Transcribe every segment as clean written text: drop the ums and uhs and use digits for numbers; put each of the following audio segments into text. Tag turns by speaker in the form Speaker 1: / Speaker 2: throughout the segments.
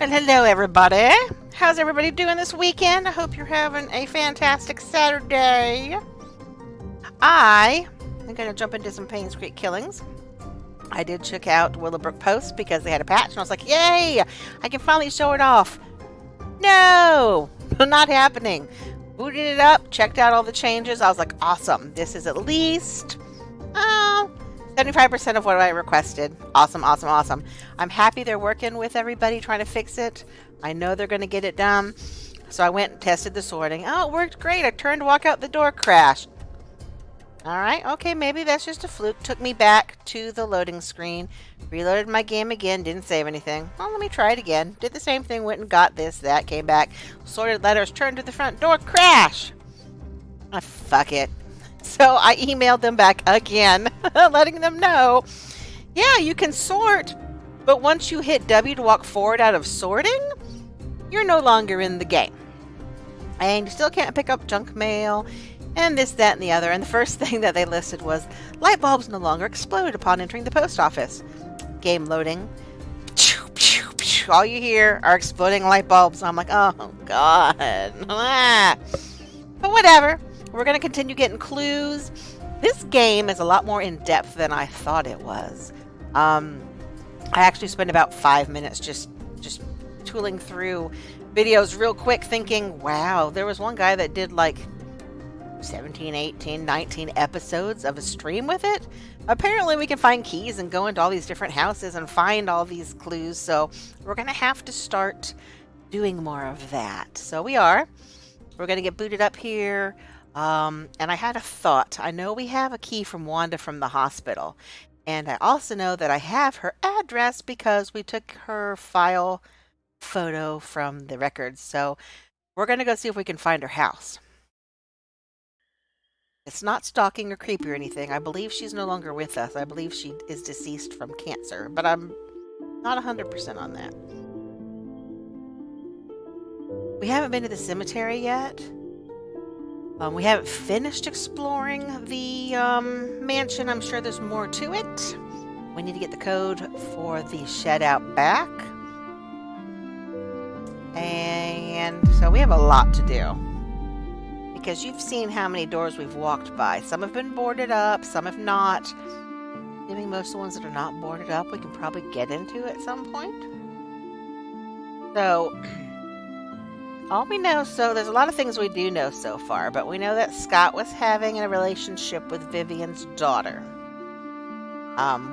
Speaker 1: And hello, everybody. How's everybody doing this weekend? I hope you're having a fantastic Saturday. I am going to jump into some Paynes Creek Killings. I did check out Willowbrook Post because they had a patch, and I was like, yay! I can finally show it off. No! Not happening. Booted it up, checked out all the changes. I was like, awesome. This is at least 75% of what I requested. Awesome, awesome, awesome. I'm happy they're working with everybody trying to fix it. I know they're going to get it done. So I went and tested the sorting. Oh, it worked great. I turned to walk out the door, crashed. All right, okay, maybe that's just a fluke. Took me back to the loading screen. Reloaded my game again, didn't save anything. Well, let me try it again. Did the same thing, went and got this, that, came back. Sorted letters, turned to the front door, crash! Ah, fuck it. So I emailed them back again, letting them know, yeah, you can sort, but once you hit W to walk forward out of sorting, you're no longer in the game. And you still can't pick up junk mail, and this, that, and the other. And the first thing that they listed was, light bulbs no longer explode upon entering the post office. Game loading. All you hear are exploding light bulbs. I'm like, oh, God. But whatever. We're going to continue getting clues. This game is a lot more in-depth than I thought it was. I actually spent about 5 minutes just tooling through videos real quick thinking, wow, there was one guy that did like 17, 18, 19 episodes of a stream with it. Apparently we can find keys and go into all these different houses and find all these clues. So we're going to have to start doing more of that. So we are. We're going to get booted up here. And I had a thought. I know we have a key from Wanda from the hospital. And I also know that I have her address because we took her file photo from the records. So we're going to go see if we can find her house. It's not stalking or creepy or anything. I believe she's no longer with us. I believe she is deceased from cancer. But I'm not 100% on that. We haven't been to the cemetery yet. We haven't finished exploring the mansion. I'm sure there's more to it. We need to get the code for the shed out back. And so we have a lot to do. Because you've seen how many doors we've walked by. Some have been boarded up, some have not. Maybe most of the ones that are not boarded up we can probably get into at some point. So all we know, so there's a lot of things we do know so far, but we know that Scott was having a relationship with Vivian's daughter.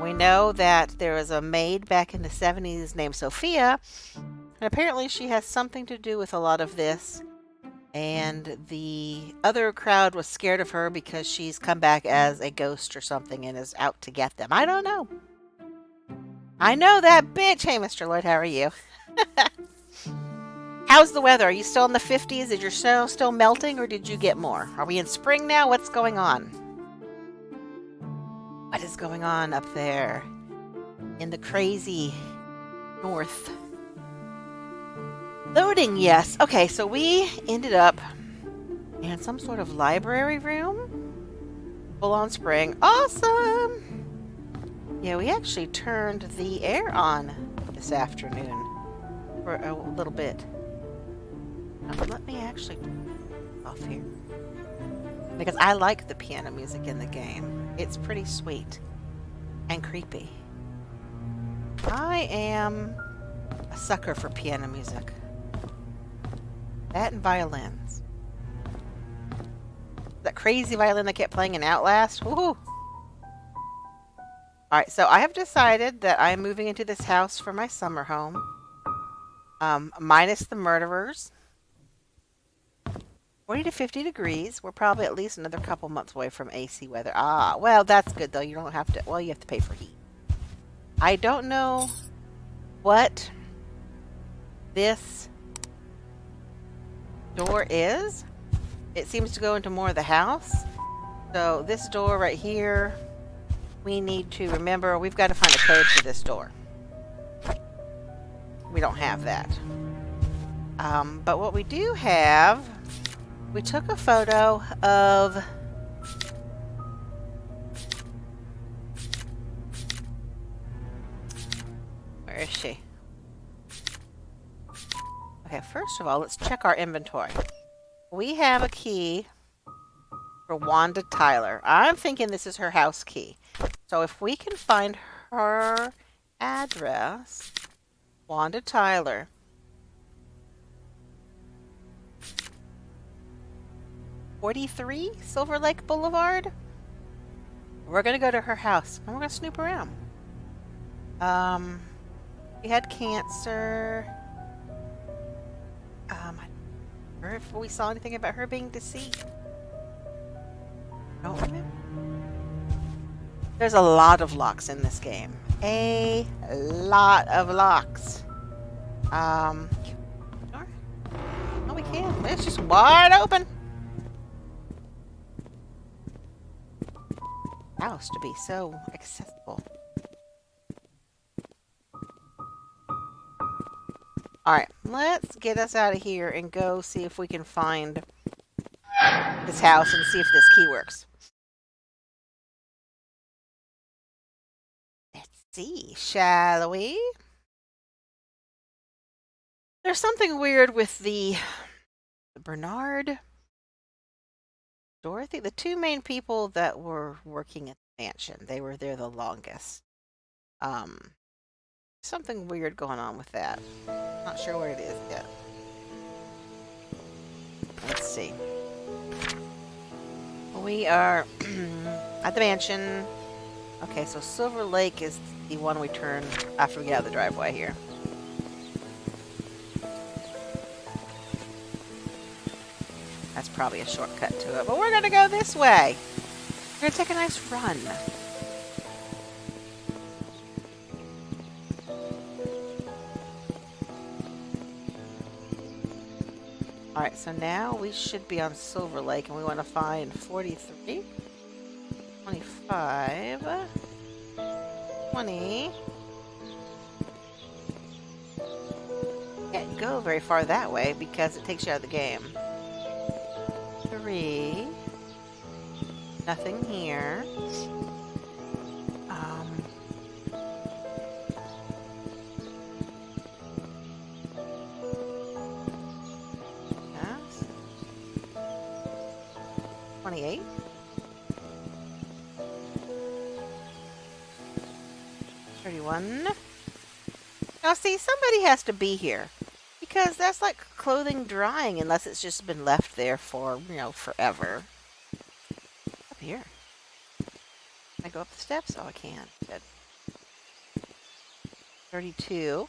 Speaker 1: We know that there was a maid back in the 70s named Sophia, and apparently she has something to do with a lot of this. And the other crowd was scared of her because she's come back as a ghost or something and is out to get them. I don't know. I know that bitch. Hey, Mr. Lloyd, how are you? How's the weather? Are you still in the 50s? Is your snow still melting, or did you get more? Are we in spring now? What's going on? What is going on up there in the crazy north? Loading, yes. Okay, so we ended up in some sort of library room. Full on spring. Awesome! Yeah, we actually turned the air on this afternoon for a little bit. Let me actually off here. Because I like the piano music in the game. It's pretty sweet and creepy. I am a sucker for piano music. That and violins. That crazy violin that kept playing in Outlast. Woohoo! Alright, so I have decided that I'm moving into this house for my summer home. Minus the murderers. 40 to 50 degrees. We're probably at least another couple months away from AC weather. Ah, well, that's good though. You don't have to, well, you have to pay for heat. I don't know what this door is. It seems to go into more of the house. So this door right here, we need to remember we've got to find a code for this door. We don't have that. But what we do have, we took a photo of where is she? Okay, first of all, let's check our inventory. We have a key for Wanda Tyler. I'm thinking this is her house key. So if we can find her address, Wanda Tyler. 43 Silver Lake Boulevard. We're gonna go to her house and we're gonna snoop around. She had cancer. I don't remember if we saw anything about her being deceased. Don't remember. There's a lot of locks in this game. A lot of locks. No, we can. It's just wide open. House to be so accessible. Alright, let's get us out of here and go see if we can find this house and see if this key works. Let's see, shall we? There's something weird with the Bernard, Dorothy, the two main people that were working at the mansion. They were there the longest. Something weird going on with that. Not sure what it is yet. Let's see. We are at the mansion. Okay, so Silver Lake is the one we turn after we get out of the driveway here. That's probably a shortcut to it, but we're gonna go this way. We're gonna take a nice run. Alright, so now we should be on Silver Lake and we want to find 43, 25, 20. Can't go very far that way because it takes you out of the game. 3. Nothing here. Yes. 28. 31. Now see, somebody has to be here. Because that's like clothing drying unless it's just been left there for, forever. Up here. Can I go up the steps? Oh, I can. Good. 32.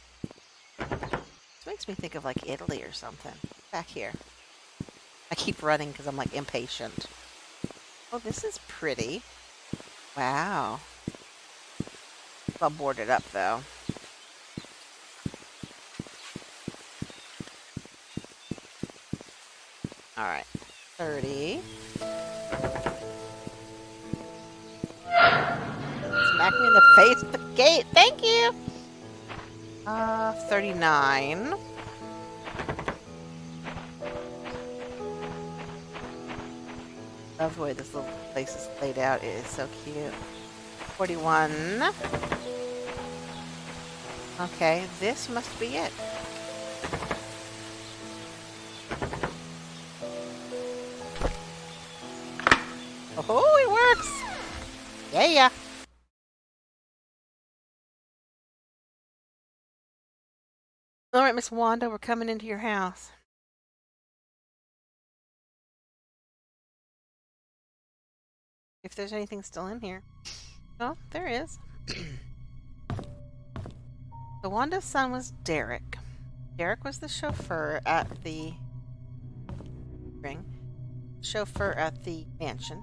Speaker 1: This makes me think of like Italy or something. Back here. I keep running because I'm like impatient. Oh, this is pretty. Wow. It's all boarded up though. Alright. 30. Smack me in the face with the gate. Thank you! 39. Love the way this little place is laid out. It is so cute. 41. Okay, this must be it. Oh, it works! Yeah. Alright, Miss Wanda, we're coming into your house. If there's anything still in here. Oh, there is. So Wanda's son was Derek. Derek was the chauffeur at the mansion.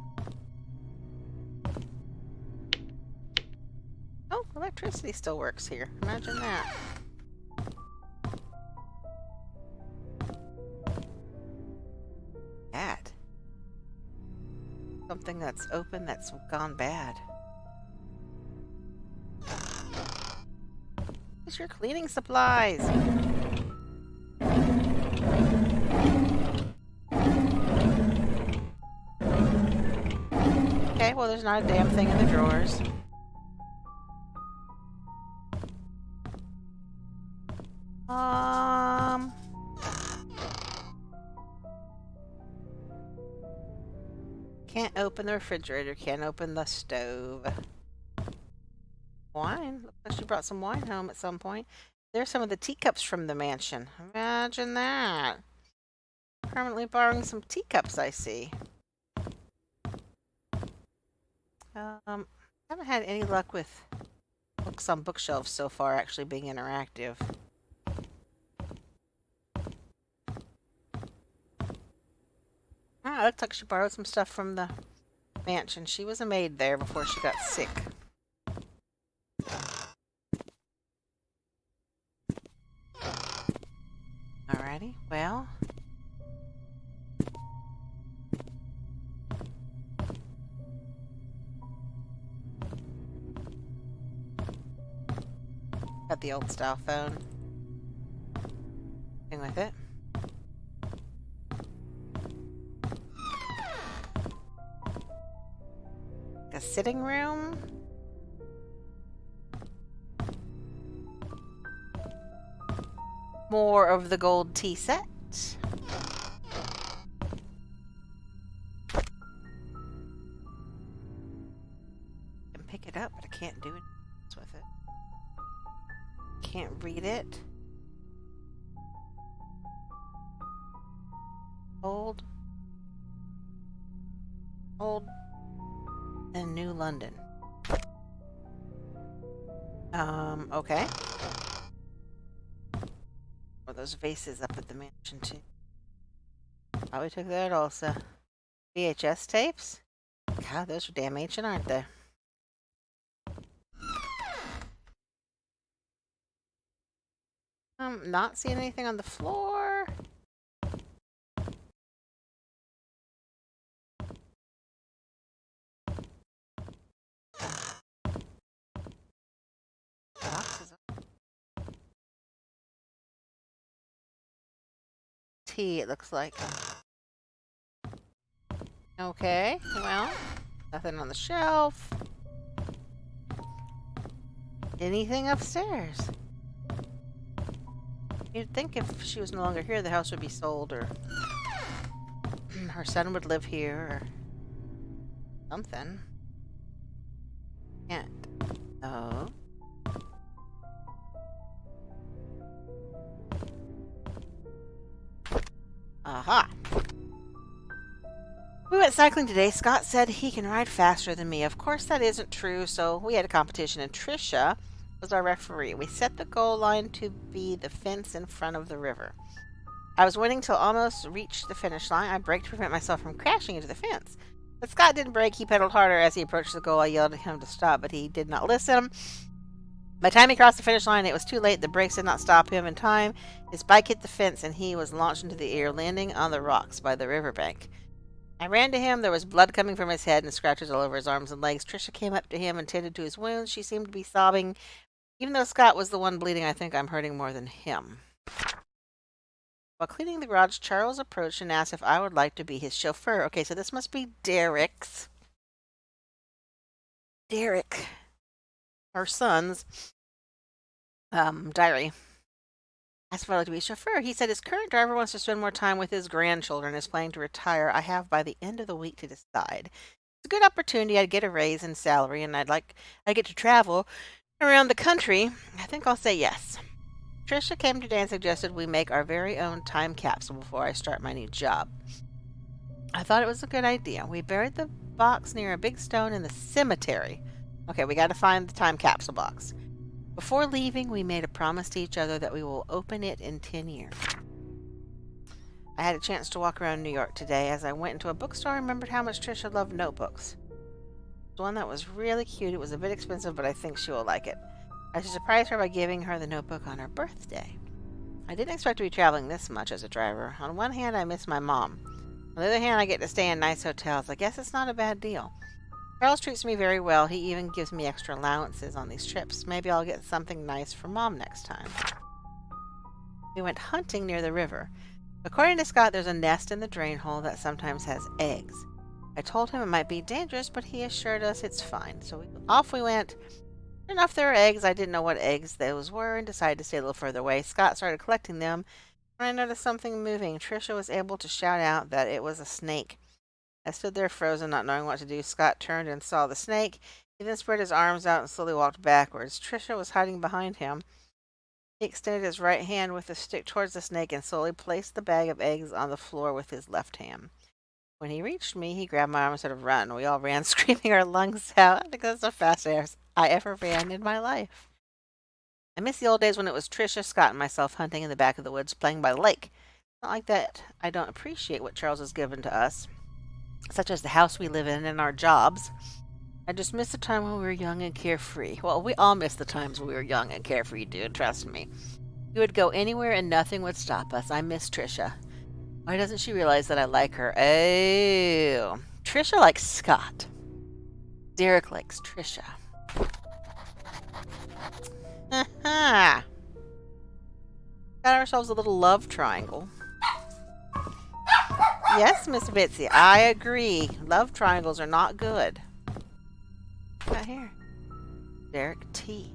Speaker 1: Oh, electricity still works here. Imagine that. Bad. Something that's open that's gone bad. Where's your cleaning supplies? Okay, well there's not a damn thing in the drawers. Can't open the refrigerator. Can't open the stove. Wine. Looks like she brought some wine home at some point. There's some of the teacups from the mansion. Imagine that. Permanently borrowing some teacups, I see. Haven't had any luck with books on bookshelves so far actually being interactive. Ah, it looks like she borrowed some stuff from the mansion. She was a maid there before she got sick. Alrighty, well. Got the old style phone. Thing with it. A sitting room. More of the gold tea set. I can pick it up, but I can't do it with it. Can't read it. Old and New London. Okay. Or those vases up at the mansion too. Probably took that also. VHS tapes? God, those are damn ancient, aren't they? Not seeing anything on the floor. Boxes. Tea, it looks like. Okay, well, nothing on the shelf. Anything upstairs? You'd think if she was no longer here, the house would be sold, or her son would live here, or something. Can't. Oh. Aha. We went cycling today. Scott said he can ride faster than me. Of course, that isn't true, so we had a competition, and Trisha was our referee. We set the goal line to be the fence in front of the river. I was winning till almost reached the finish line. I braked to prevent myself from crashing into the fence. But Scott didn't brake. He pedaled harder as he approached the goal. I yelled at him to stop, but he did not listen. By the time he crossed the finish line, it was too late. The brakes did not stop him in time. His bike hit the fence, and he was launched into the air, landing on the rocks by the riverbank. I ran to him. There was blood coming from his head and scratches all over his arms and legs. Trisha came up to him and tended to his wounds. She seemed to be sobbing. Even though Scott was the one bleeding, I think I'm hurting more than him. While cleaning the garage, Charles approached and asked if I would like to be his chauffeur. Okay, so this must be Derek, our son's, diary. Asked if I'd like to be a chauffeur. He said his current driver wants to spend more time with his grandchildren and is planning to retire. I have by the end of the week to decide. It's a good opportunity. I'd get a raise in salary, and I'd get to travel around the country. I think I'll say yes. Trisha came today and suggested we make our very own time capsule before I start my new job. I thought it was a good idea. We buried the box near a big stone in the cemetery. Okay, we got to find the time capsule box. Before leaving, we made a promise to each other that we will open it in 10 years. I had a chance to walk around New York today. As I went into a bookstore, I remembered how much Trisha loved notebooks. One that was really cute. It was a bit expensive, but I think she will like it. I should surprise her by giving her the notebook on her birthday. I didn't expect to be traveling this much as a driver. On one hand, I miss my mom. On the other hand, I get to stay in nice hotels. I guess it's not a bad deal. Charles treats me very well. He even gives me extra allowances on these trips. Maybe I'll get something nice for Mom next time. We went hunting near the river. According to Scott, there's a nest in the drain hole that sometimes has eggs. I told him it might be dangerous, but he assured us it's fine. So off we went. Sure enough, there were eggs. I didn't know what eggs those were and decided to stay a little further away. Scott started collecting them. When I noticed something moving, Trisha was able to shout out that it was a snake. I stood there frozen, not knowing what to do. Scott turned and saw the snake. He then spread his arms out and slowly walked backwards. Trisha was hiding behind him. He extended his right hand with the stick towards the snake and slowly placed the bag of eggs on the floor with his left hand. When he reached me, he grabbed my arm and said, "Run." We all ran, screaming our lungs out. I think that's the fastest I ever ran in my life. I miss the old days when it was Trisha, Scott, and myself hunting in the back of the woods, playing by the lake. Not like that I don't appreciate what Charles has given to us, such as the house we live in and our jobs. I just miss the time when we were young and carefree. Well, we all miss the times when we were young and carefree, dude, trust me. We would go anywhere and nothing would stop us. I miss Trisha. Why doesn't she realize that I like her? Oh, Trisha likes Scott. Derek likes Trisha. Got ourselves a little love triangle. Yes, Miss Bitsy, I agree. Love triangles are not good. Right here. Derek T.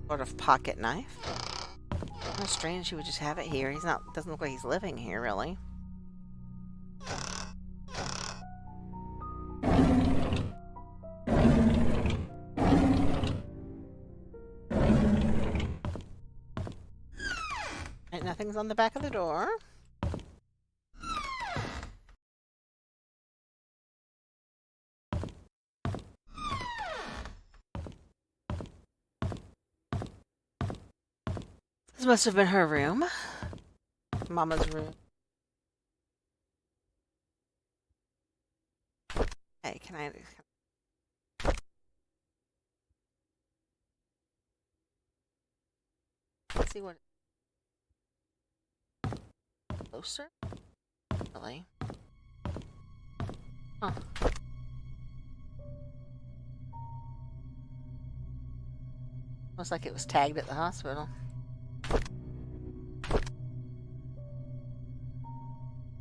Speaker 1: Sort of pocket knife. How strange he would just have it here. He's not, doesn't look like he's living here, really. Right, nothing's on the back of the door. This must have been her room. Mama's room. Hey, can I... Let's see what... Closer? Really? Huh. Looks like it was tagged at the hospital.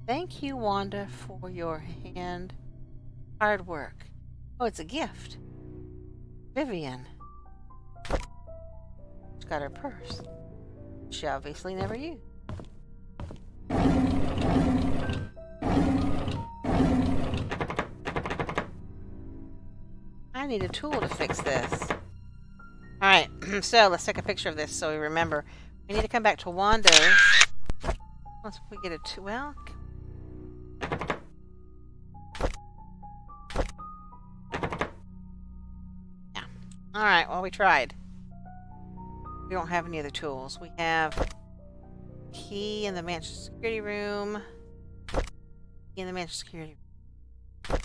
Speaker 1: Thank you, Wanda, for your hard work. Oh, it's a gift. Vivian. She's got her purse. She obviously never used. I need a tool to fix this. Alright, so let's take a picture of this so we remember. We need to come back to Wanda's. Once we get it, well... Yeah. Alright, well, we tried. We don't have any other tools. We have key in the mansion security room. Key in the mansion security room.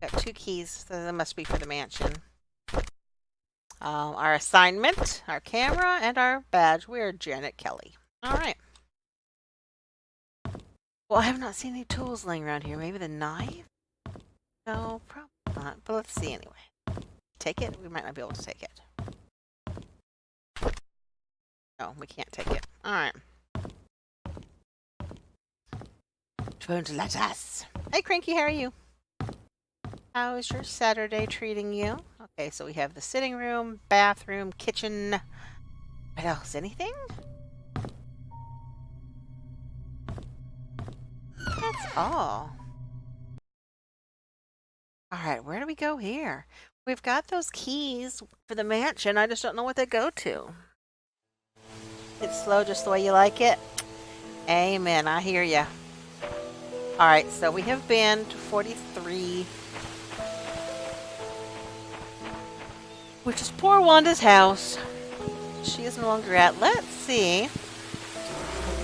Speaker 1: Got 2 keys, so that must be for the mansion. Our assignment, our camera, and our badge. We are Janet Kelly. Alright. Well, I have not seen any tools laying around here. Maybe the knife? No, probably not. But let's see anyway. Take it? We might not be able to take it. No, we can't take it. Alright. Don't let us. Hey, Cranky, how are you? How is your Saturday treating you? Okay, so we have the sitting room, bathroom, kitchen. What else? Anything? That's all. Alright, where do we go here? We've got those keys for the mansion. I just don't know what they go to. It's slow just the way you like it? Amen. I hear ya. Alright, so we have been to 43. Which is poor Wanda's house. She is no longer at. Let's see.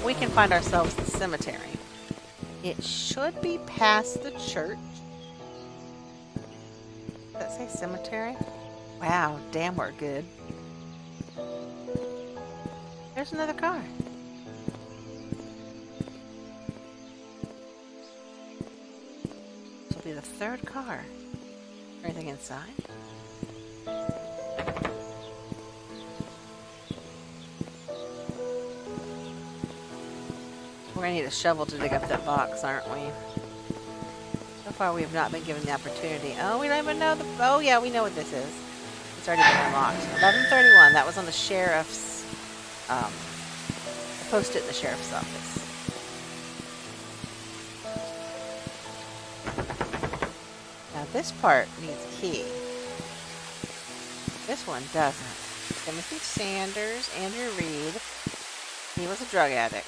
Speaker 1: We can find ourselves the cemetery. It should be past the church. Does that say cemetery? Wow, damn, we're good. There's another car. This will be the 3rd car. Anything inside? We're going to need a shovel to dig up that box, aren't we? So far, we have not been given the opportunity. Oh, we don't even know the... Oh, yeah, we know what this is. It's already been unlocked. 11:31. That was on the sheriff's post it in the sheriff's office. Now this part needs a key. This one doesn't. Timothy Sanders, Andrew Reed. He was a drug addict.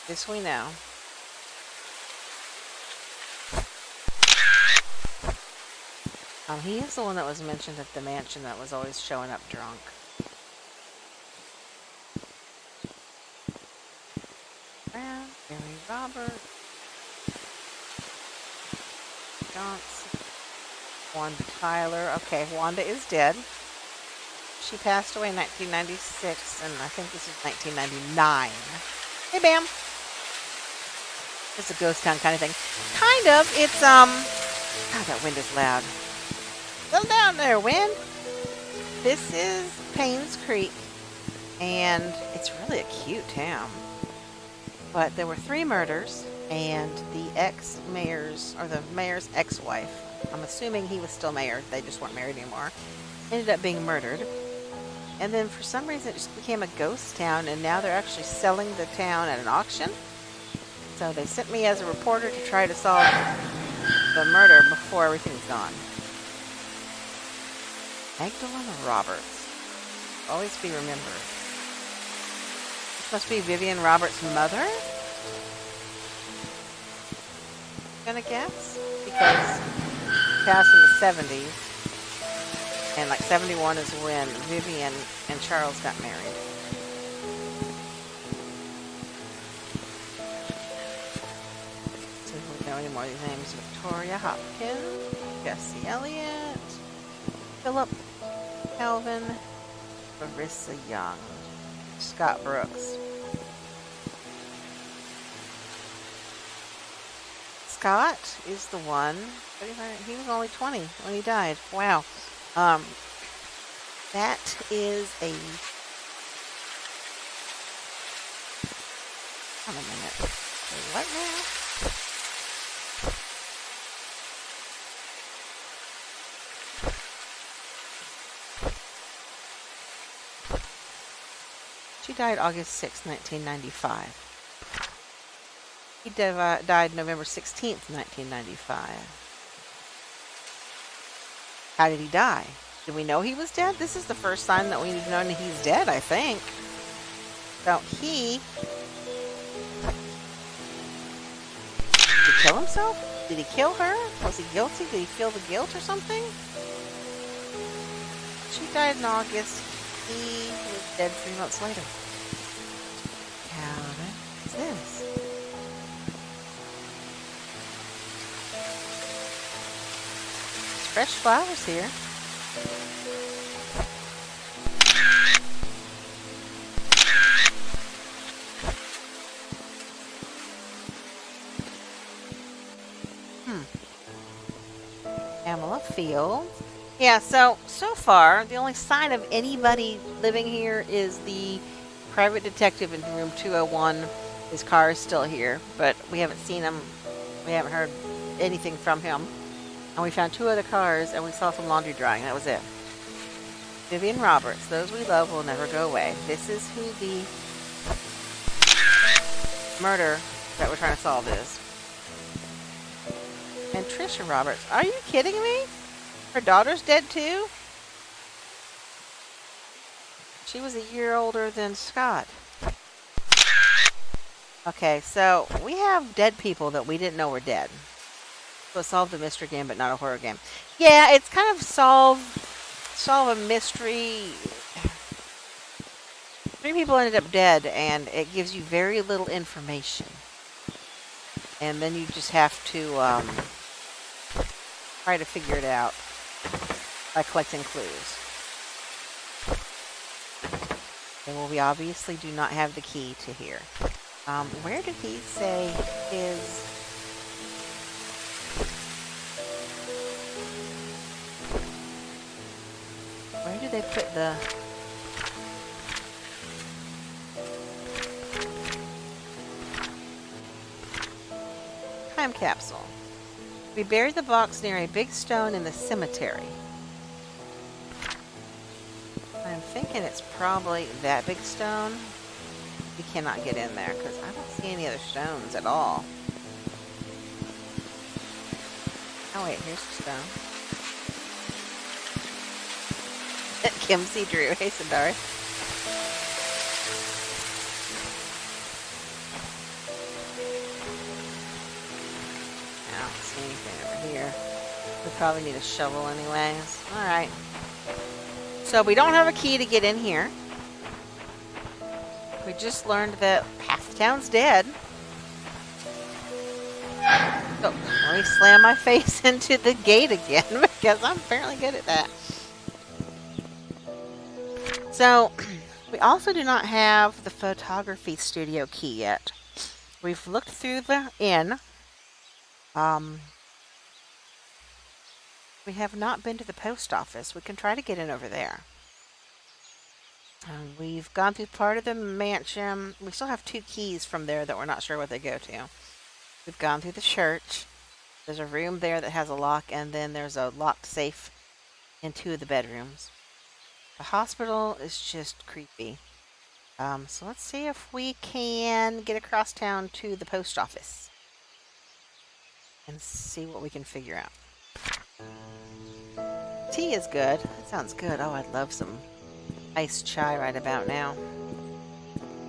Speaker 1: This we know. He is the one that was mentioned at the mansion that was always showing up drunk. Brown, Barry Robert, Johnson, Wanda Tyler. Okay, Wanda is dead. She passed away in 1996, and I think this is 1999. Hey, Bam. It's a ghost town kind of thing. Kind of. It's, God, that wind is loud. Settle down there, wind. This is Paynes Creek, and it's really a cute town. But there were 3 murders, and the ex-mayor's, or the mayor's ex-wife, I'm assuming he was still mayor, they just weren't married anymore, ended up being murdered. And then for some reason it just became a ghost town, and now they're actually selling the town at an auction. So they sent me as a reporter to try to solve the murder before everything's gone. Magdalena Roberts. Always be remembered. This must be Vivian Roberts' mother? Gonna guess? Because she passed in the 70s. And like 71 is when Vivian and Charles got married. Let's see if we know any more of these names. Victoria Hopkins, Jesse Elliott, Philip Calvin, Larissa Young, Scott Brooks. Scott is the one, he was only 20 when he died. Wow. That is a, hold on a minute. What now? She died August 6, 1995. He died November 16th, 1995. How did he die? Did we know he was dead? This is the first time that we've known that he's dead, I think. So did he kill himself? Did he kill her? Was he guilty? Did he feel the guilt or something? She died in August. He was dead 3 months later. Calvin, what's this? Fresh flowers here. Pamela Fields. Yeah, so far, the only sign of anybody living here is the private detective in room 201. His car is still here, but we haven't seen him. We haven't heard anything from him. And we found 2 other cars, and we saw some laundry drying. That was it. Vivian Roberts. Those we love will never go away. This is who the murder that we're trying to solve is. And Trisha Roberts. Are you kidding me? Her daughter's dead too? She was a year older than Scott. Okay, so we have dead people that we didn't know were dead. So solve the mystery game, but not a horror game. Yeah, it's kind of solve a mystery. 3 people ended up dead, and it gives you very little information. And then you just have to try to figure it out by collecting clues. And well, we obviously do not have the key to here. Where did he say his... Where did they put the... time capsule? We buried the box near a big stone in the cemetery. I'm thinking it's probably that big stone. We cannot get in there because I don't see any other stones at all. Oh wait, here's the stone. Kim C. Drew. Hey, Sundari. I don't see anything over here. We probably need a shovel anyways. Alright. So we don't have a key to get in here. We just learned that half the town's dead. So let me slam my face into the gate again because I'm apparently good at that. So we also do not have the photography studio key yet. We've looked through the inn. We have not been to the post office. We can try to get in over there. We've gone through part of the mansion. We still have 2 keys from there that we're not sure what they go to. We've gone through the church. There's a room there that has a lock, and then there's a locked safe in 2 of the bedrooms. The hospital is just creepy. So let's see if we can get across town to the post office and see what we can figure out. Tea is good. That sounds good. Oh, I'd love some iced chai right about now.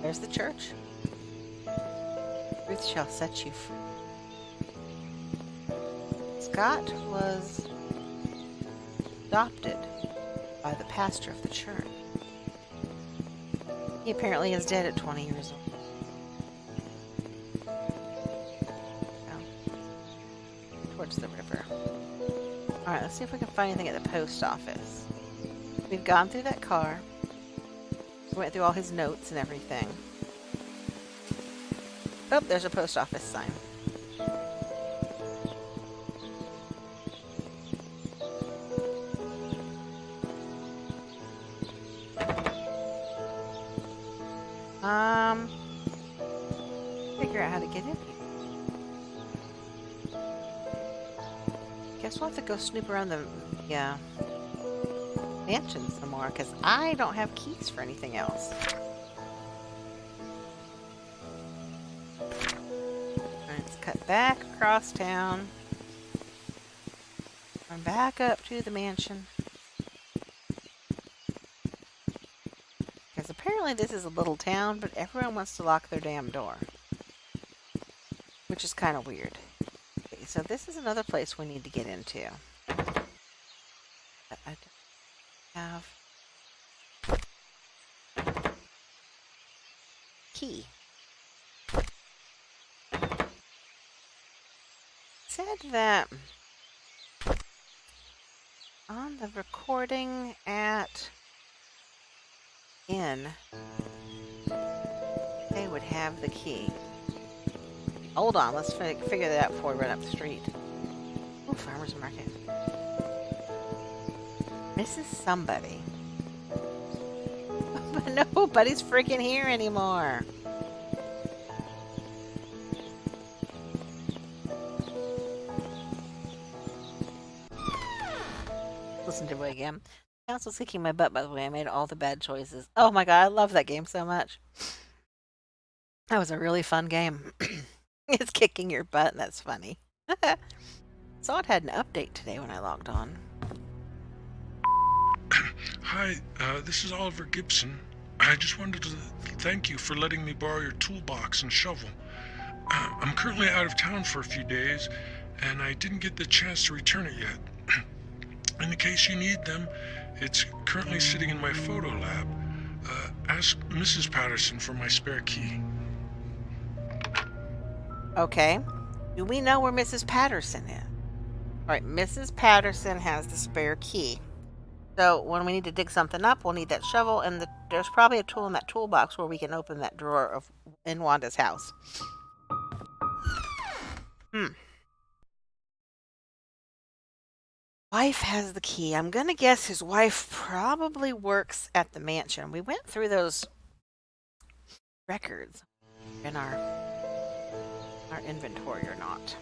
Speaker 1: There's the church. Truth shall set you free. Scott was adopted by the pastor of the church. He apparently is dead at 20 years old. Towards the river. Alright, let's see if we can find anything at the post office. We've gone through that car. We went through all his notes and everything. Oh, there's a post office sign. Figure out how to get in here. Guess we'll have to go snoop around the mansion some more, because I don't have keys for anything else. Let's cut back across town. Run back up to the mansion. Because apparently this is a little town, but everyone wants to lock their damn door. Which is kind of weird. Okay, so this is another place we need to get into. But I don't have key. Said that on the recording at inn they would have the key. Hold on, let's figure that out before we run up the street. Ooh, farmer's market. Mrs. Somebody. But nobody's freaking here anymore. Listen to it again. Council's kicking my butt, by the way. I made all the bad choices. Oh my god, I love that game so much. That was a really fun game. It's kicking your butt, and that's funny. Saw it had an update today when I logged on.
Speaker 2: Hi, this is Oliver Gibson. I just wanted to thank you for letting me borrow your toolbox and shovel. I'm currently out of town for a few days, and I didn't get the chance to return it yet. In the case you need them, it's currently sitting in my photo lab. Ask Mrs. Patterson for my spare key.
Speaker 1: Okay. Do we know where Mrs. Patterson is? Alright, Mrs. Patterson has the spare key. So when we need to dig something up, we'll need that shovel, and there's probably a tool in that toolbox where we can open that drawer in Wanda's house. Wife has the key. I'm gonna guess his wife probably works at the mansion. We went through those records in our inventory or not.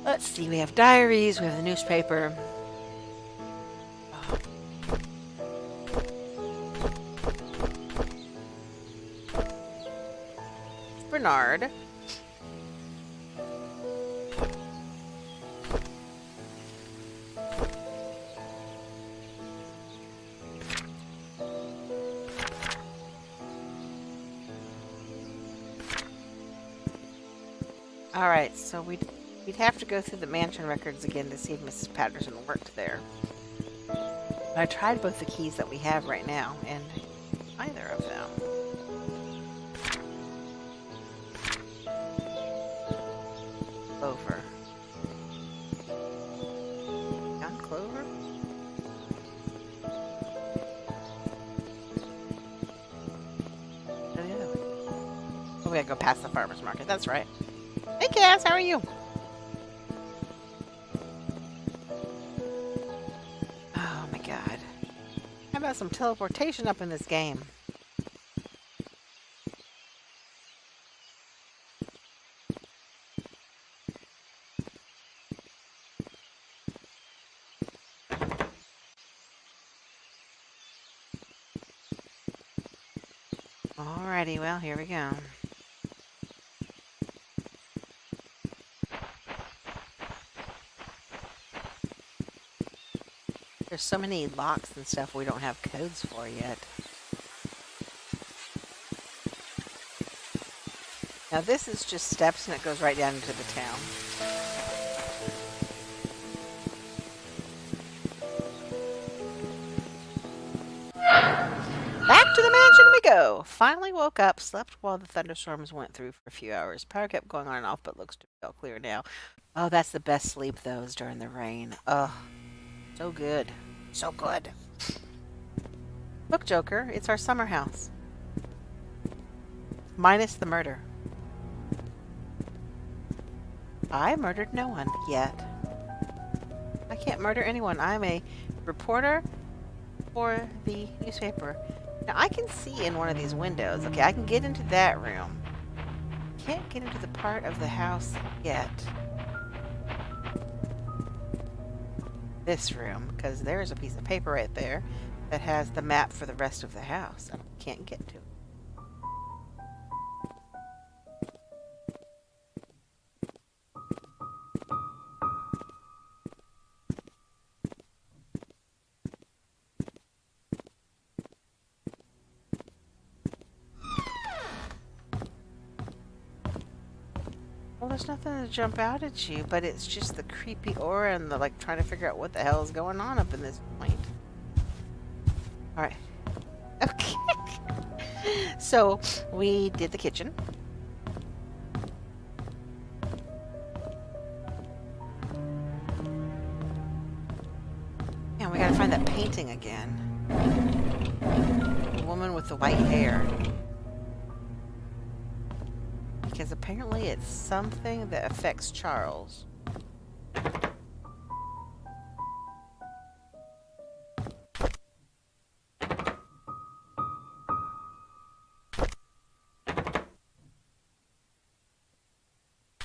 Speaker 1: Let's see, we have diaries, we have the newspaper. Bernard. Alright, so we'd have to go through the mansion records again to see if Mrs. Patterson worked there. I tried both the keys that we have right now, and either of them. Clover. John Clover? Oh, the other way. Oh, we gotta go past the farmer's market, that's right. Hey Cass, how are you? Oh my god. How about some teleportation up in this game? Alrighty, well, here we go. There's so many locks and stuff we don't have codes for yet. Now this is just steps and it goes right down into the town. Back to the mansion we go! Finally woke up, slept while the thunderstorms went through for a few hours. Power kept going on and off, but looks to be all clear now. Oh, that's the best sleep though, is during the rain. Ugh. So good. So good. Look, Joker, it's our summer house. Minus the murder. I murdered no one yet. I can't murder anyone. I'm a reporter for the newspaper. Now, I can see in one of these windows. Okay, I can get into that room. Can't get into the part of the house yet. This room, because there's a piece of paper right there that has the map for the rest of the house. I can't get to it. Well, there's nothing to jump out at you, but it's just the creepy aura and the, like, trying to figure out what the hell is going on up in this point. Alright. Okay. So, we did the kitchen. And we gotta find that painting again. The woman with the white hair. Because apparently it's something that affects Charles.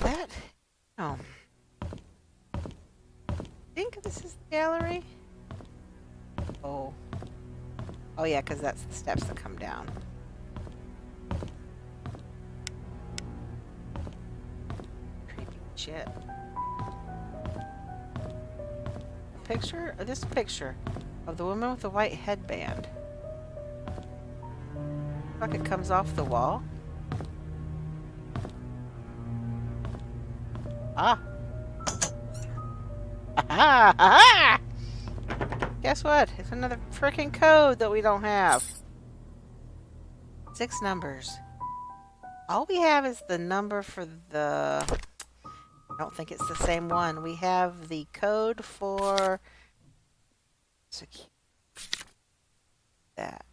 Speaker 1: That... Oh. I think this is the gallery? Oh. Oh yeah, because that's the steps that come down. Shit. Picture? This picture of the woman with the white headband. Like it comes off the wall. Ah. Ha ha! Guess what? It's another freaking code that we don't have. 6 numbers. All we have is the number for the... I don't think it's the same one. We have the code for that.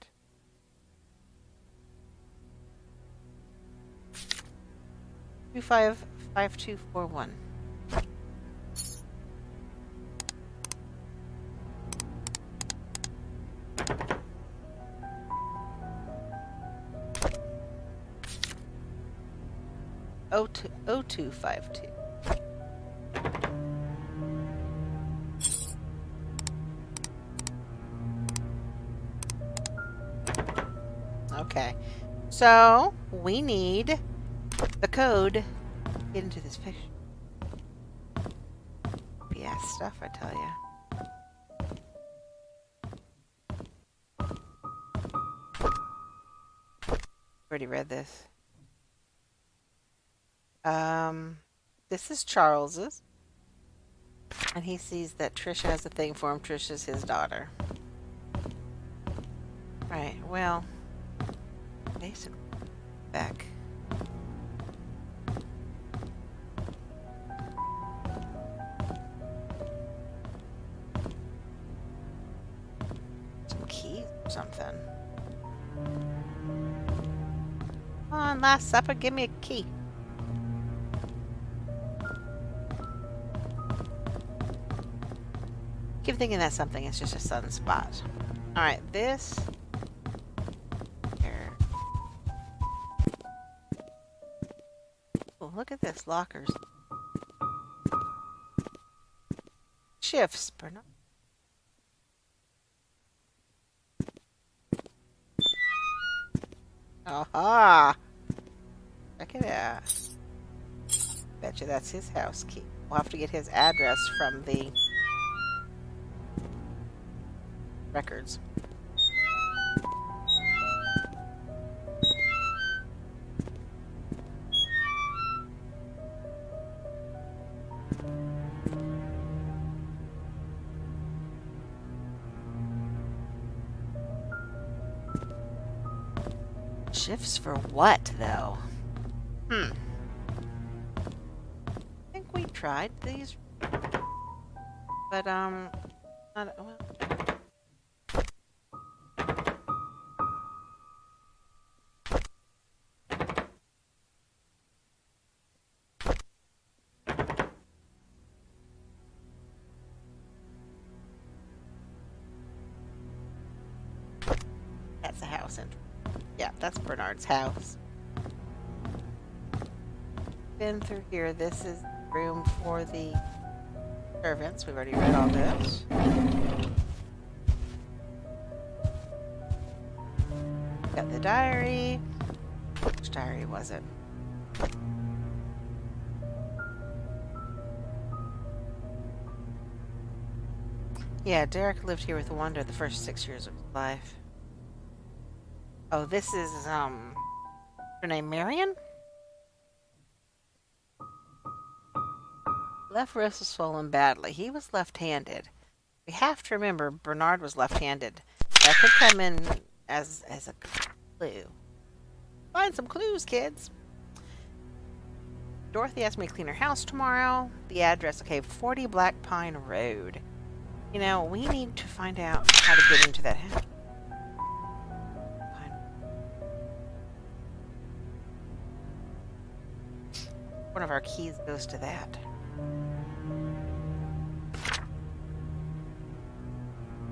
Speaker 1: Two 55241. Oh, 0252. Okay, so we need The code. Get into this picture. Yeah, stuff, I tell you. Already read this. This is Charles's. And he sees that Trisha has a thing for him. Trisha's his daughter. Right, well, Mason back. Some keys or something. Come on, Last Supper, give me a key. Keep thinking that's something, it's just a sunspot. Alright, this. Here. Oh, look at this, lockers. Shifts, Bernard. Aha! Check it out. Betcha that's his house key. We'll have to get his address from the records. Shifts for what, though? I think we tried these, but not well. That's a house entrance. Yeah, that's Bernard's house. Been through here. This is room for the servants. We've already read all this. Got the diary. Which diary was it? Yeah, Derek lived here with Wanda the first 6 years of his life. Oh, this is, her name Marion? Left wrist was swollen badly. He was left-handed. We have to remember Bernard was left-handed. That could come in as a clue. Find some clues, kids. Dorothy asked me to clean her house tomorrow. The address, okay, 40 Black Pine Road. You know, we need to find out how to get into that house. One of our keys goes to that.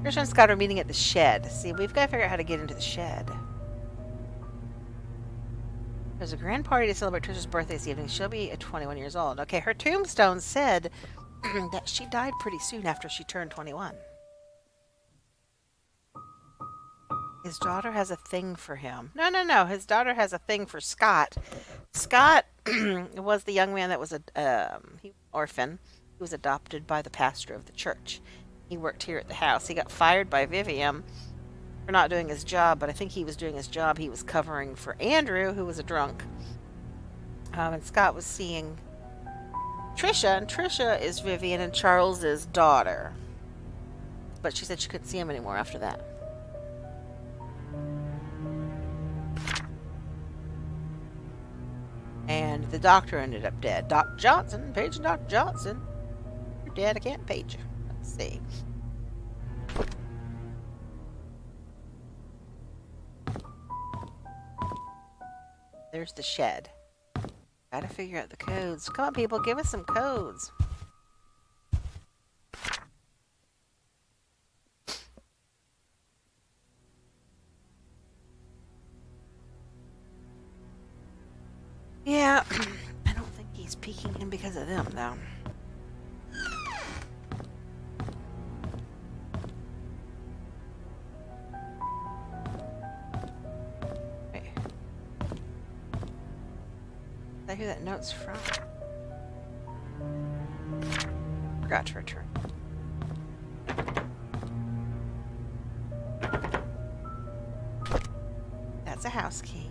Speaker 1: Trisha and Scott are meeting at the shed. See, we've got to figure out how to get into the shed. There's a grand party to celebrate Trisha's birthday this evening. She'll be 21 years old. Okay, her tombstone said that she died pretty soon after she turned 21. His daughter has a thing for him. No. His daughter has a thing for Scott. Scott was the young man that was an orphan. He was adopted by the pastor of the church. He worked here at the house. He got fired by Vivian for not doing his job, but I think he was doing his job. He was covering for Andrew, who was a drunk. And Scott was seeing Trisha, and Trisha is Vivian and Charles's daughter. But she said she couldn't see him anymore after that. And the doctor ended up dead. Dr. Johnson, paging Dr. Johnson. You're dead, I can't page you. Let's see. There's the shed. Gotta figure out the codes. Come on, people, give us some codes. Yeah, I don't think he's peeking in because of them, though. that who that note's from? Forgot to return. That's a house key.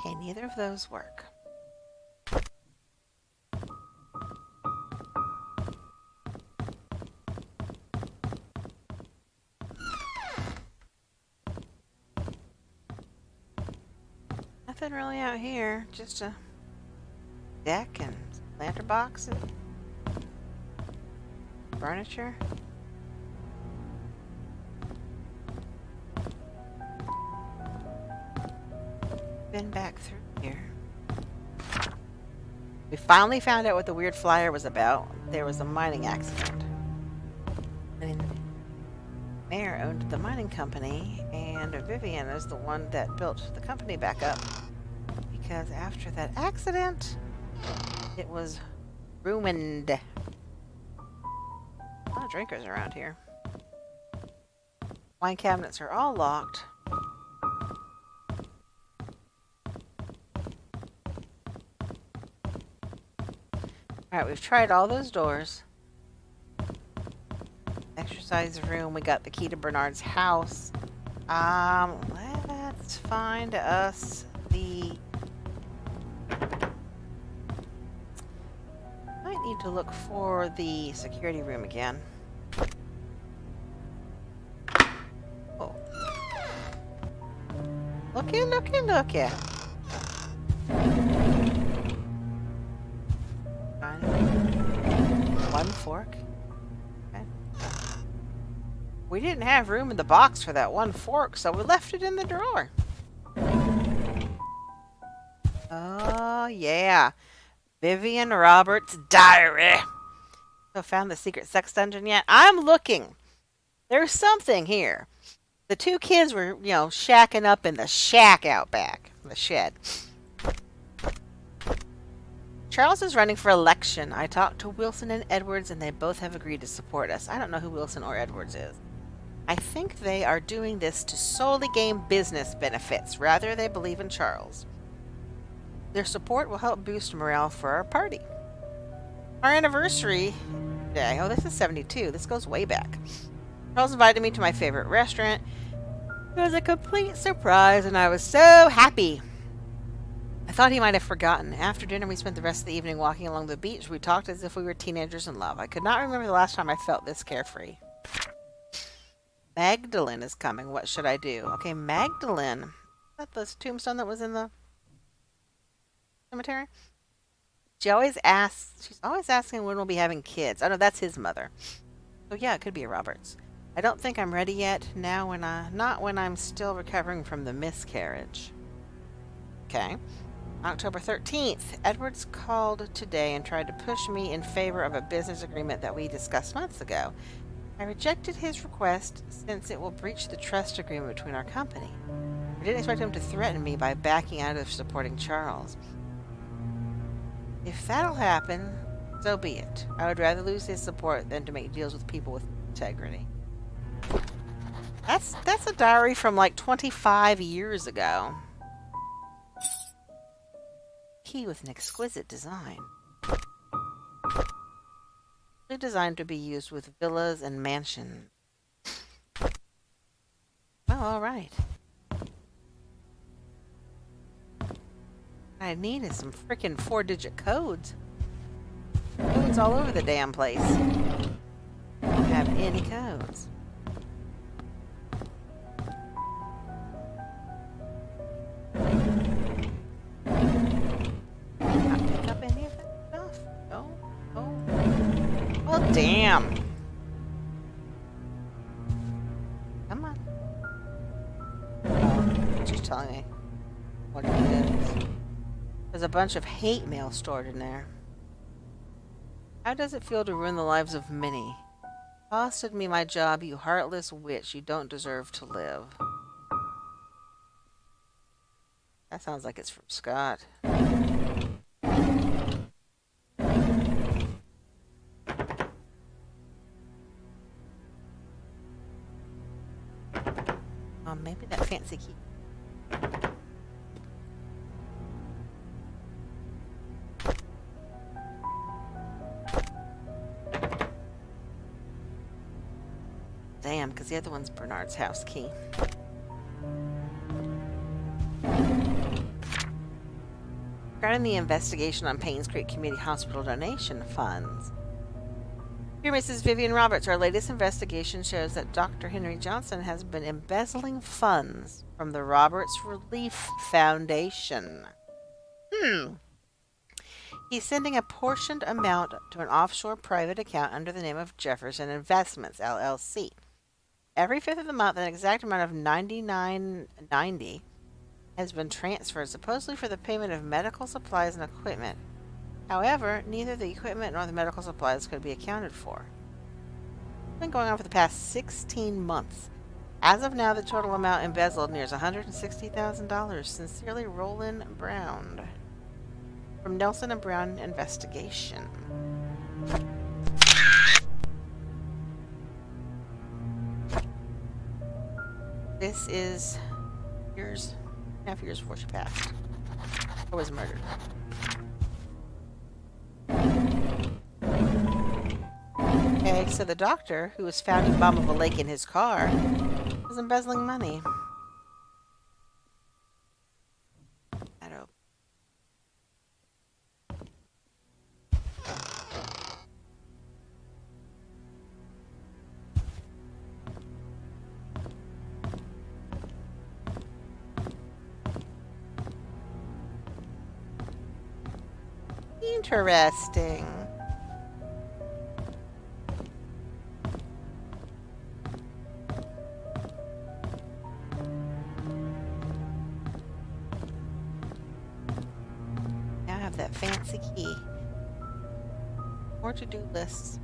Speaker 1: Okay, neither of those work. Nothing really out here, just a deck and lantern boxes, furniture. Been back through here. We finally found out what the weird flyer was about. There was a mining accident. And the mayor owned the mining company, and Vivian is the one that built the company back up. Because after that accident, it was ruined. A lot of drinkers around here. Wine cabinets are all locked. Alright, we've tried all those doors. Exercise room, we got the key to Bernard's house. Let's find us the... Might need to look for the security room again. Oh. Looky, looky, looky. One fork. Okay. We didn't have room in the box for that one fork, so we left it in the drawer. Oh, yeah. Vivian Roberts' diary. So found the secret sex dungeon yet? I'm looking. There's something here. The two kids were, shacking up in the shack out back. The shed. Charles is running for election. I talked to Wilson and Edwards, and they both have agreed to support us. I don't know who Wilson or Edwards is. I think they are doing this to solely gain business benefits. Rather, they believe in Charles. Their support will help boost morale for our party. Our anniversary day. Oh, this is 72. This goes way back. Charles invited me to my favorite restaurant. It was a complete surprise, and I was so happy. I thought he might have forgotten. After dinner, we spent the rest of the evening walking along the beach. We talked as if we were teenagers in love. I could not remember the last time I felt this carefree. Magdalene is coming. What should I do? Okay, Magdalene. Is that the tombstone that was in the cemetery? She's always asking when we'll be having kids. Oh no, that's his mother. So yeah, it could be a Roberts. I don't think I'm ready yet. Not when I'm still recovering from the miscarriage. Okay. October 13th. Edwards called today and tried to push me in favor of a business agreement that we discussed months ago. I rejected his request since it will breach the trust agreement between our company. I didn't expect him to threaten me by backing out of supporting Charles. If that'll happen, so be it. I would rather lose his support than to make deals with people with integrity. That's a diary from like 25 years ago. Key with an exquisite design. Designed to be used with villas and mansions. Well, alright. What I need is some freaking 4-digit codes. Codes all over the damn place. I don't have any codes. Not pick up any of that stuff? No? Oh. Well, damn. Come on. Oh, she's telling me what it is. There's a bunch of hate mail stored in there. How does it feel to ruin the lives of many? Costed me my job, you heartless witch. You don't deserve to live. That sounds like it's from Scott. Maybe that fancy key. Damn, because the other one's Bernard's house key. Regarding the investigation on Paynes Creek Community Hospital donation funds. Dear Mrs. Vivian Roberts, our latest investigation shows that Dr. Henry Johnson has been embezzling funds from the Roberts Relief Foundation. He's sending a portioned amount to an offshore private account under the name of Jefferson Investments, LLC. Every fifth of the month, an exact amount of $99.90 has been transferred, supposedly for the payment of medical supplies and equipment. However, neither the equipment nor the medical supplies could be accounted for. It's been going on for the past 16 months. As of now, the total amount embezzled nears $160,000. Sincerely, Roland Brown. From Nelson and Brown Investigation. This is half years before she passed. Or was murdered. Okay, so the doctor, who was found at the bottom of a lake in his car, was embezzling money. Interesting. Now I have that fancy key. More to-do lists.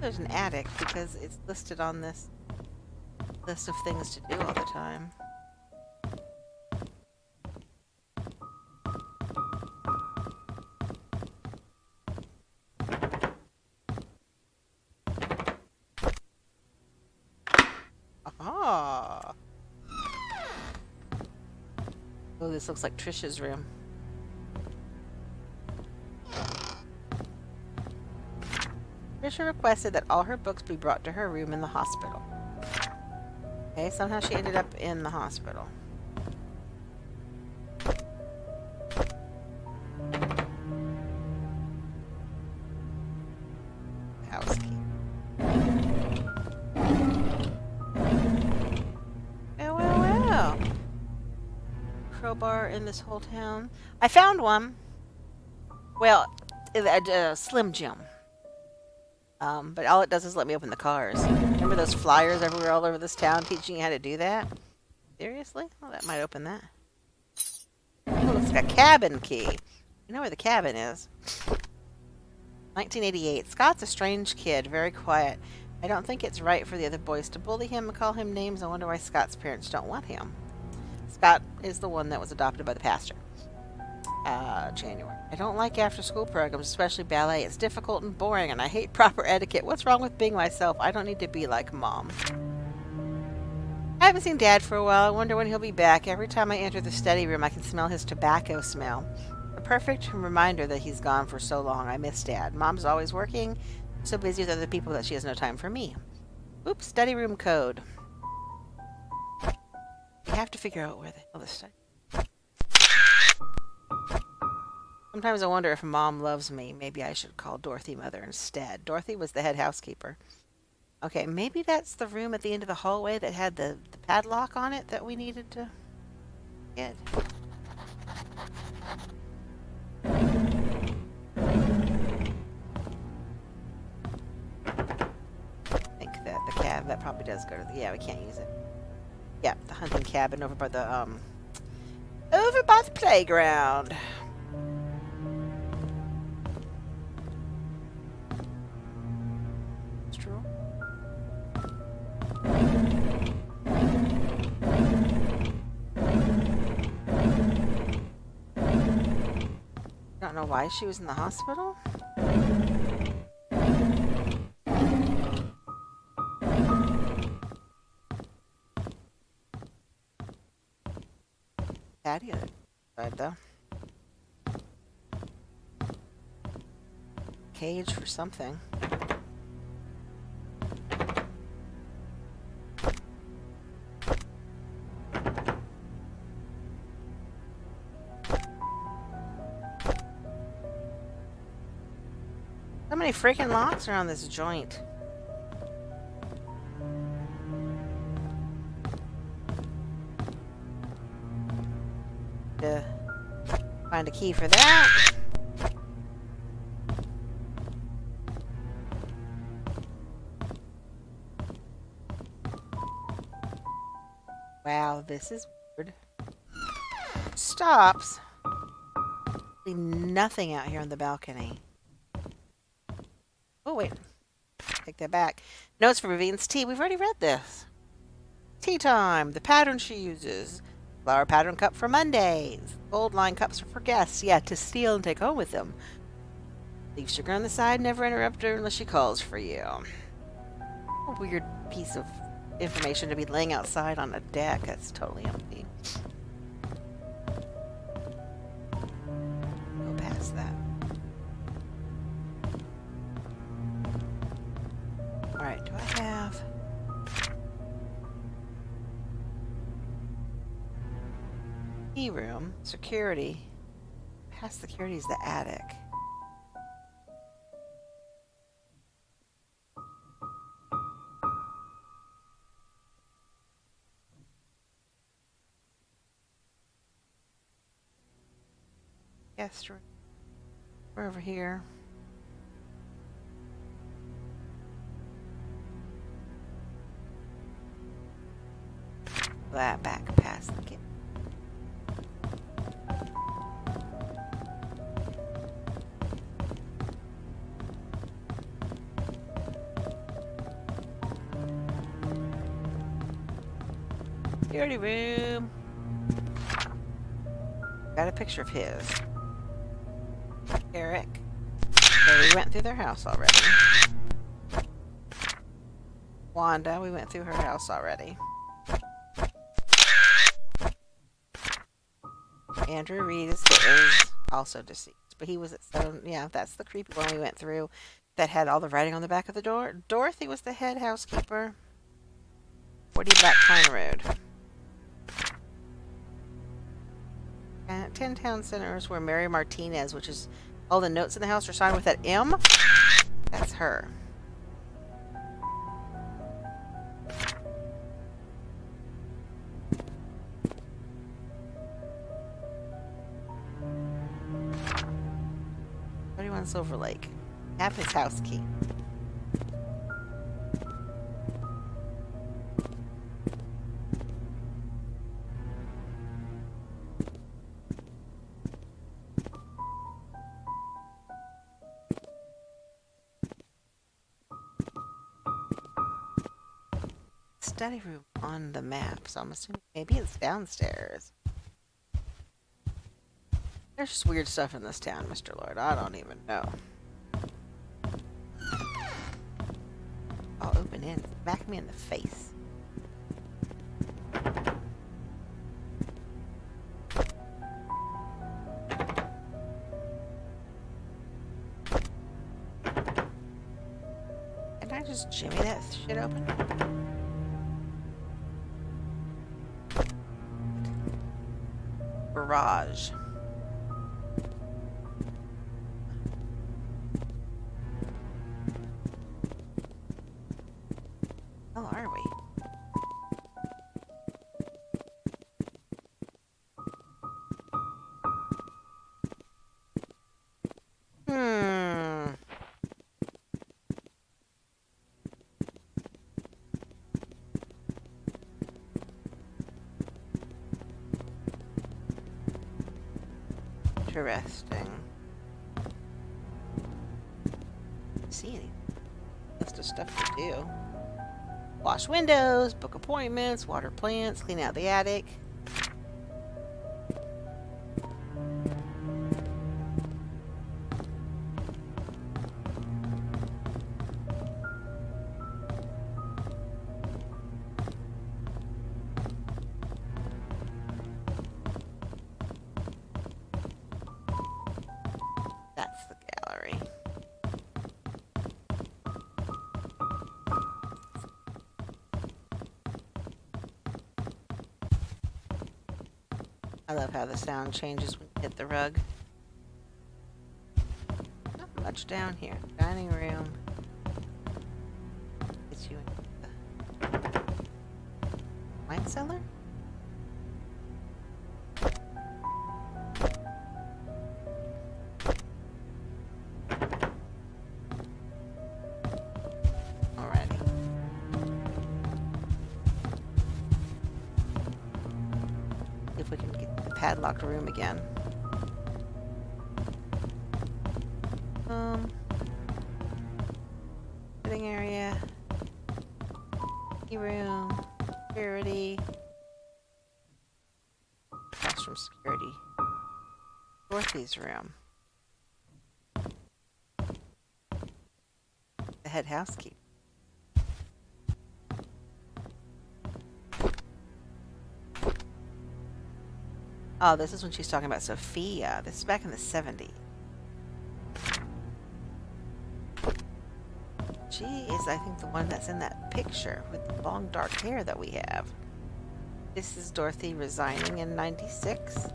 Speaker 1: There's an attic because it's listed on this list of things to do all the time. Oh, this looks like Trisha's room. Trisha requested that all her books be brought to her room in the hospital. Okay, somehow she ended up in the hospital. Housekeeper. Well. Crowbar in this whole town. I found one. Well, a Slim Jim. But all it does is let me open the cars. Remember those flyers everywhere all over this town teaching you how to do that? Seriously? Well, that might open that. Oh, it's got a cabin key. You know where the cabin is. 1988. Scott's a strange kid, very quiet. I don't think it's right for the other boys to bully him and call him names. I wonder why Scott's parents don't want him. Scott is the one that was adopted by the pastor. January. I don't like after-school programs, especially ballet. It's difficult and boring, and I hate proper etiquette. What's wrong with being myself? I don't need to be like Mom. I haven't seen Dad for a while. I wonder when he'll be back. Every time I enter the study room, I can smell his tobacco smell. A perfect reminder that he's gone for so long. I miss Dad. Mom's always working, so busy with other people that she has no time for me. Oops, study room code. You have to figure out where the hell this study. Sometimes I wonder if Mom loves me. Maybe I should call Dorothy Mother instead. Dorothy was the head housekeeper. Okay, maybe that's the room at the end of the hallway that had the padlock on it that we needed to get. I think that the cab, that probably does go to the... Yeah, we can't use it. Yeah, the hunting cabin over by the playground. I don't know why she was in the hospital. patio side though. Cage for something. How many freaking locks are on this joint? To find a key for that. Wow, this is weird. Stops. Nothing out here on the balcony. Oh, wait. Take that back. Notes for Vivian's tea. We've already read this. Tea time. The pattern she uses. Flower pattern cup for Mondays. Gold line cups are for guests. Yeah, to steal and take home with them. Leave sugar on the side. Never interrupt her unless she calls for you. A weird piece of information to be laying outside on a deck. That's totally empty. Go past that. Alright, do I have... key room, security. Past security is the attic. Guest room. We're over here. That back past the gate. Security room. Got a picture of his. Eric. Okay, we went through their house already. Wanda, we went through her house already. Andrew Reed is also deceased, but he was at 7. Yeah, that's the creepy one we went through that had all the writing on the back of the door. Dorothy was the head housekeeper. 40 Black Pine Road. And 10 Town Center is where Mary Martinez, which is all the notes in the house are signed with that M. That's her. Silver Lake. Have his house key. Study room on the map, so I'm assuming maybe it's downstairs. There's just weird stuff in this town, Mr. Lord. I don't even know. I'll open in. Smack me in the face. Can I just jimmy that shit open? Garage. Interesting. See any list of stuff to do. Wash windows, book appointments, water plants, clean out the attic. I love how the sound changes when you hit the rug. Not much down here. Dining room. Gets you into the wine cellar? Alrighty. See if we can get the padlocked room again. Sitting area. Room. Security. Across from security. Dorothy's room. The head housekeeper. Oh, this is when she's talking about Sophia. This is back in the 70s. She is, I think, the one that's in that picture with the long dark hair that we have. This is Dorothy resigning in 96.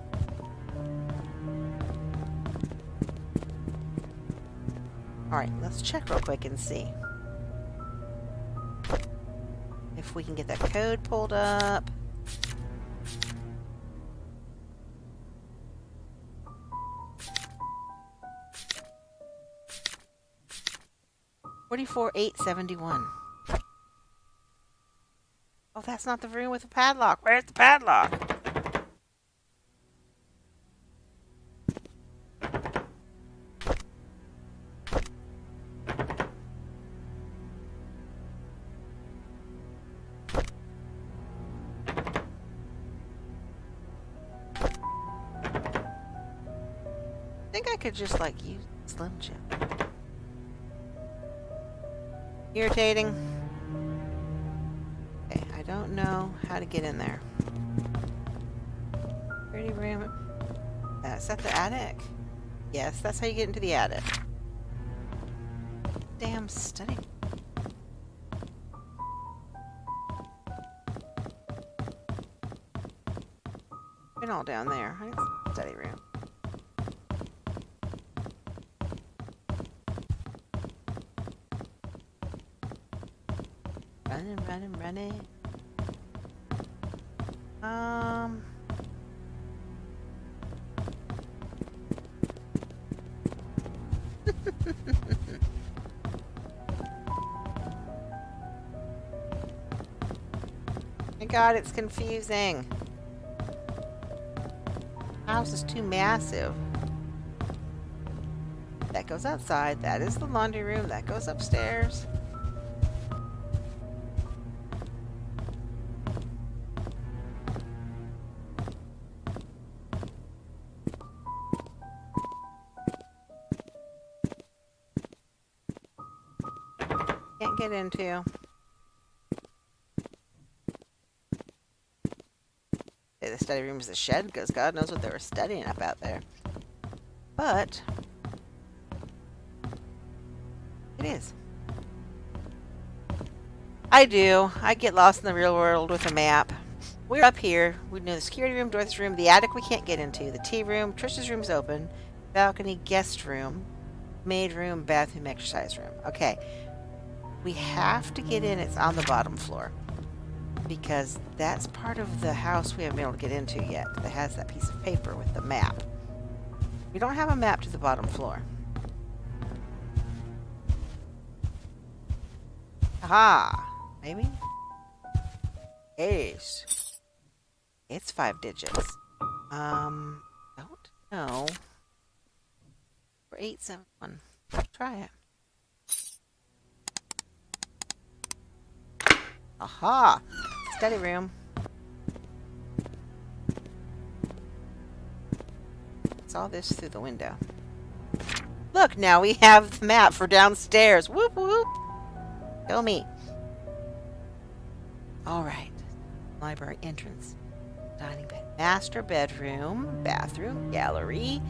Speaker 1: Alright, let's check real quick and see if we can get that code pulled up. $44,871. Oh, that's not the room with the padlock. Where's the padlock? I think I could just like use Slim Jim. Irritating. Okay, I don't know how to get in there. Pretty room. Is that the attic? Yes, that's how you get into the attic. Damn study. Been all down there. I think it's the study room. Running. My God, it's confusing. House is too massive. That goes outside. That is the laundry room. That goes upstairs. Can't get into. The study room is the shed because God knows what they were studying up out there. But it is. I do. I get lost in the real world with a map. We're up here. We know the security room, Dorothy's room, the attic we can't get into, the tea room, Trish's room's open, balcony, guest room, maid room, bathroom, exercise room. Okay. We have to get in. It's on the bottom floor. Because that's part of the house we haven't been able to get into yet. That has that piece of paper with the map. We don't have a map to the bottom floor. Aha! Maybe? Ace. It's 5 digits. Don't know. 4871. Try it. Aha! Study room. Saw this through the window. Look, now we have the map for downstairs. Whoop whoop. Kill me. Alright. Library entrance. Dining bed. Master bedroom. Bathroom. Gallery.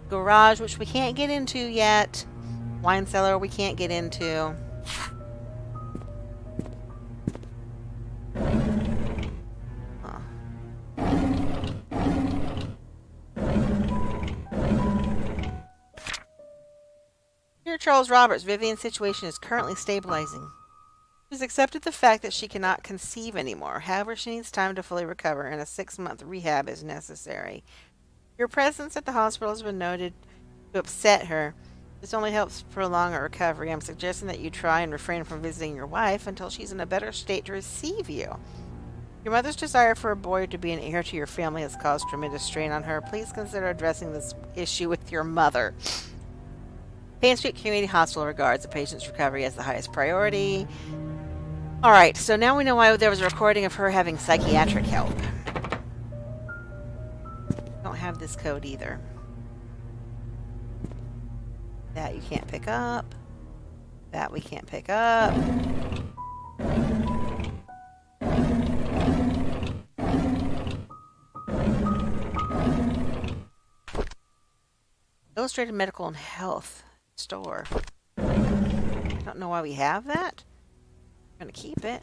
Speaker 1: Garage, which we can't get into yet. Wine cellar we can't get into. Charles Roberts, Vivian's situation is currently stabilizing. She's accepted the fact that she cannot conceive anymore. However, she needs time to fully recover, and a 6-month rehab is necessary. Your presence at the hospital has been noted to upset her. This only helps prolong her recovery. I'm suggesting that you try and refrain from visiting your wife until she's in a better state to receive you. Your mother's desire for a boy to be an heir to your family has caused tremendous strain on her. Please consider addressing this issue with your mother. Payne Street Community Hospital regards the patient's recovery as the highest priority. Alright, so now we know why there was a recording of her having psychiatric help. Don't have this code either. That you can't pick up. That we can't pick up. Illustrated Medical and Health Store. I don't know why we have that. I'm going to keep it.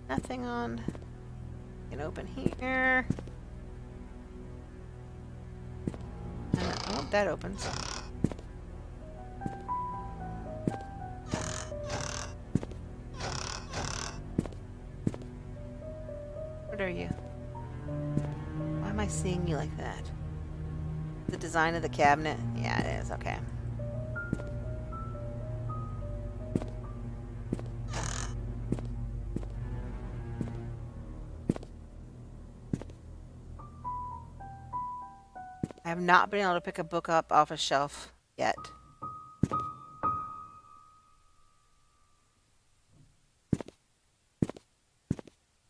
Speaker 1: Nothing on. You can open here. Oh, that opens. What are you? Why am I seeing you like that? The design of the cabinet? Yeah, it is. Okay. I have not been able to pick a book up off a shelf yet.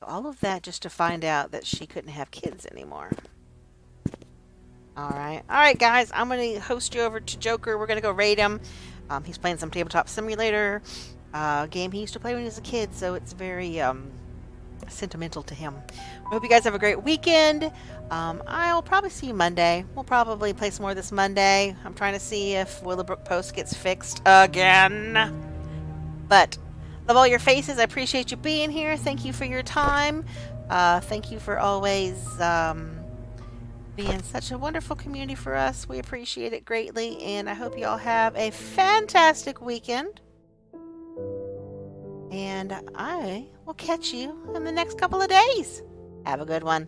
Speaker 1: All of that just to find out that she couldn't have kids anymore. Alright guys, I'm going to host you over to Joker. We're going to go raid him. He's playing some tabletop simulator game he used to play when he was a kid, so it's very sentimental to him. I hope you guys have a great weekend. I'll probably see you Monday. We'll probably play some more this Monday. I'm trying to see if Willowbrook Post gets fixed again. But love all your faces. I appreciate you being here. Thank you for your time. Thank you for always being such a wonderful community for us. We appreciate it greatly, and I hope you all have a fantastic weekend. And I will catch you in the next couple of days. Have a good one.